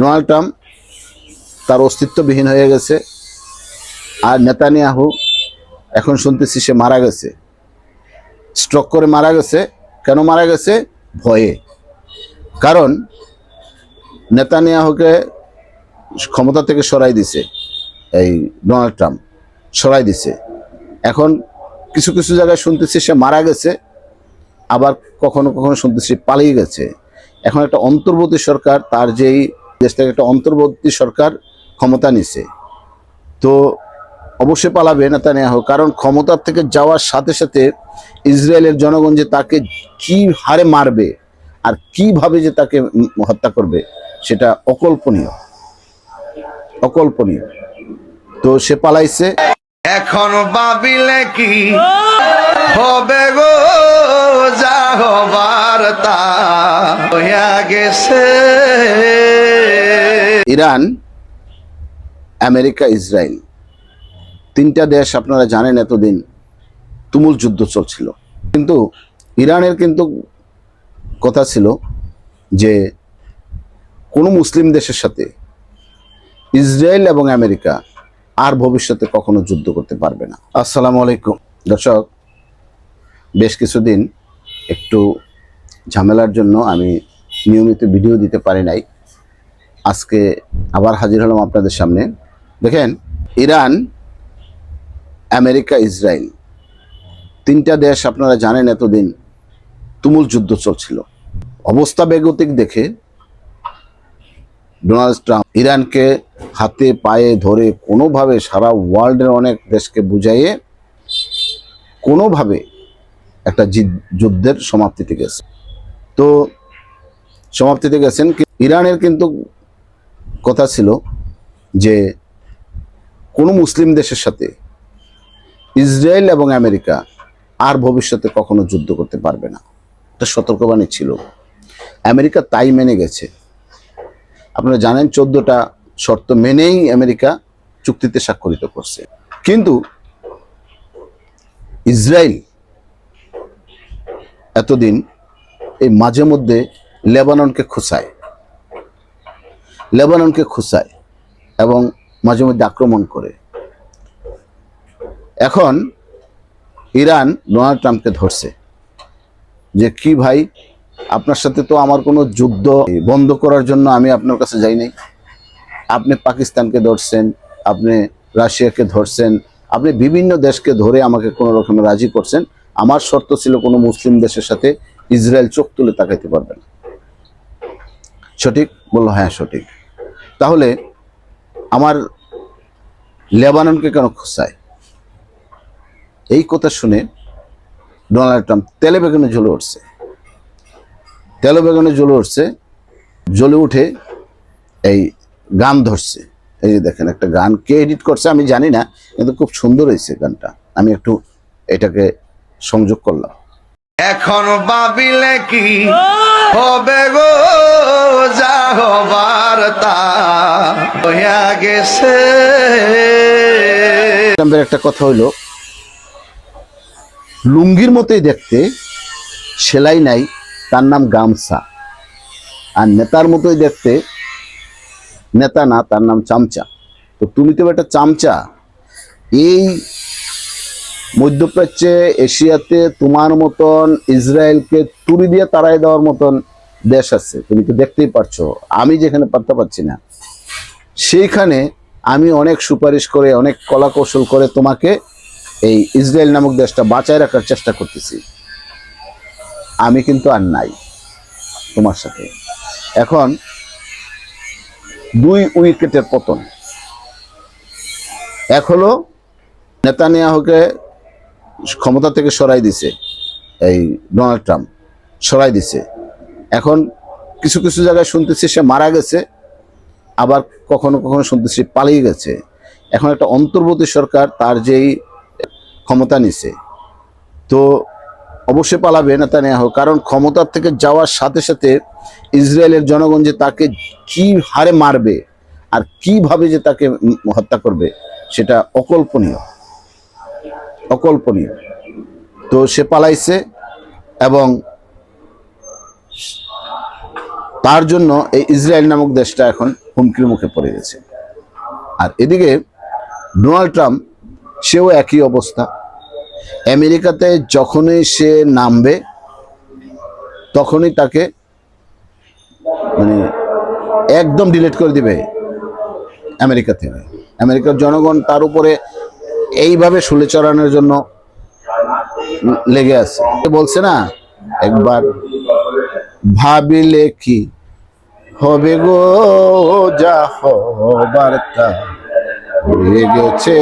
Donald Trump তার অস্তিত্ববিহীন হয়ে গেছে, আর নেতানিয়াহু এখন শুনতেছি সে মারা গেছে, স্ট্রোক করে মারা গেছে। কেন মারা গেছে? ভয়ে। কারণ নেতানিয়াহুকে ক্ষমতা থেকে সরাই দিছে এই ডোনাল্ড ট্রাম্প, সরাই দিছে। এখন কিছু কিছু জায়গায় শুনতেছি সে মারা গেছে, আবার কখনো কখনো শুনতেছি পালিয়ে গেছে। এখন একটা অন্তর্বর্তী সরকার, তার যেই দেশ থেকে একটা অন্তর্বর্তী সরকার ক্ষমতা নিছে, তো অবশ্যই পালাবে নেতানিয়াহু। কারণ ক্ষমতার থেকে যাওয়ার সাথে সাথে ইসরায়েলের জনগণ যে তাকে কি হারে মারবে আর কিভাবে যে তাকে হত্যা করবে সেটা অকল্পনীয়, অকল্পনীয়। তো সে পালাইছে। এখন ভাবিলে কি হবে গো, যা হবার তা হইয়া গেছে। ইরান, আমেরিকা, ইসরায়েল, তিনটা দেশ আপনারা জানেন এতদিন তুমুল যুদ্ধ চলছিল। কিন্তু ইরানের কিন্তু কথা ছিল যে কোনো মুসলিম দেশের সাথে ইসরায়েল এবং আমেরিকা আর ভবিষ্যতে কখনো যুদ্ধ করতে পারবে না। আসসালামু আলাইকুম দর্শক, বেশ কিছুদিন একটু ঝামেলার জন্য আমি নিয়মিত ভিডিও দিতে পারি নাই। আজকে আবার হাজির হলাম আপনাদের সামনে। দেখেন, ইরান, আমেরিকা, ইসরায়েল, তিনটা দেশ আপনারা জানেন এতদিন তুমুল যুদ্ধ চলছিল। অবস্থা বেগতিক দেখে ডোনাল্ড ট্রাম্প ইরানকে হাতে পায়ে ধরে কোনোভাবে সারা ওয়ার্ল্ডের অনেক দেশকে বুঝাইয়ে কোনোভাবে একটা যুদ্ধের সমাপ্তিতে গেছে। তো সমাপ্তিতে গেছেন। ইরানের কিন্তু কথা ছিল যে কোনো মুসলিম দেশের সাথে ইসরায়েল এবং আমেরিকা আর ভবিষ্যতে কখনো যুদ্ধ করতে পারবে না, এটা সতর্কবাণী ছিল। আমেরিকা তাই মেনে গেছে। আপনারা জানেন 14টা শর্ত মেনেই আমেরিকা চুক্তিতে স্বাক্ষরিত করছে। কিন্তু ইসরায়েল এতদিন এই মাঝে মধ্যে লেবাননকে খুঁচায় এবং মাঝে মধ্যে আক্রমণ করে। এখন ইরান ডোনাল্ড ট্রাম্পকে ধরছে যে কি ভাই, আপনার সাথে তো আমার কোনো যুদ্ধ বন্ধ করার জন্য আমি আপনার কাছে যাই নাই। আপনি পাকিস্তানকে ধরছেন, আপনি রাশিয়াকে ধরছেন, আপনি বিভিন্ন দেশকে ধরে আমাকে কোনো রকমে রাজি করছেন। আমার শর্ত ছিল কোনো মুসলিম দেশের সাথে ইসরায়েল চোখ তুলে তাকাইতে পারবে না। সঠিক? বললো হ্যাঁ সঠিক। তাহলে আমার লেবাননকে কেন খুঁচায়? এই কথা শুনে ডোনাল্ড ট্রাম্প তেলে বেগুনে জ্বলে উঠছে, জ্বলে উঠে এই গান ধরছে। এই যে দেখেন, একটা গান কে এডিট করছে আমি জানি না, কিন্তু খুব সুন্দর হয়েছে গানটা। আমি একটু এটাকে সংযোগ করলাম। এখন ভাবিলে কি হবে গো, যা হবার তা হইয়া গেছে। ট্রাম্পের একটা কথা হইলো, লুঙ্গির মতোই দেখতে, সেলাই নাই, তার নাম গামছা। আর নেতার মতোই দেখতে, নেতা না, তার নাম চামচা। তো তুমি তো একটা চামচা। এই মধ্যপ্রাচ্যে, এশিয়াতে তোমার মতন ইসরায়েলকে তুড়ি দিয়ে তাড়াই দেওয়ার মতন দেশ আছে, তুমি তো দেখতেই পারছো। আমি যেখানে পারতে পারছি না, সেইখানে আমি অনেক সুপারিশ করে, অনেক কলা কৌশল করে তোমাকে এই ইসরায়েল নামক দেশটা বাঁচায় রাখার চেষ্টা করতেছি। আমি কিন্তু আর নাই তোমার সাথে। এখন 2 উইকেটের পতন। এক হলো নেতানিয়াহুকে ক্ষমতা থেকে সরাই দিছে এই ডোনাল্ড ট্রাম্প, সরাই দিছে। এখন কিছু কিছু জায়গায় শুনতেছি সে মারা গেছে, আবার কখনো কখনো শুনতেছি পালিয়ে গেছে। এখন একটা অন্তর্বর্তী সরকার তার যেই ক্ষমতা নিছে, তো অবশ্যই পালাবে নেতানিয়াহু। কারণ ক্ষমতার থেকে যাওয়ার সাথে সাথে ইসরায়েলের জনগণ যে তাকে কি হারে মারবে আর কিভাবে যে তাকে হত্যা করবে সেটা অকল্পনীয়। তো সে পালাইছে এবং তার জন্য এই ইসরায়েল নামক দেশটা এখন হুমকির মুখে পড়ে গেছে। আর এদিকে ডোনাল্ড ট্রাম্প, সেও একই অবস্থা। আমেরিকাতে যখনই সে নামবে তখনই তাকে মানে একদম ডিলিট করে দিবে আমেরিকা থেকে। আমেরিকার জনগণ তার উপরে এইভাবে শুলে চড়ানোর জন্য লেগে আছে। বলছে না, একবার ভাবিলে কি হবে গো, যা হবার তা হয়ে গেছে।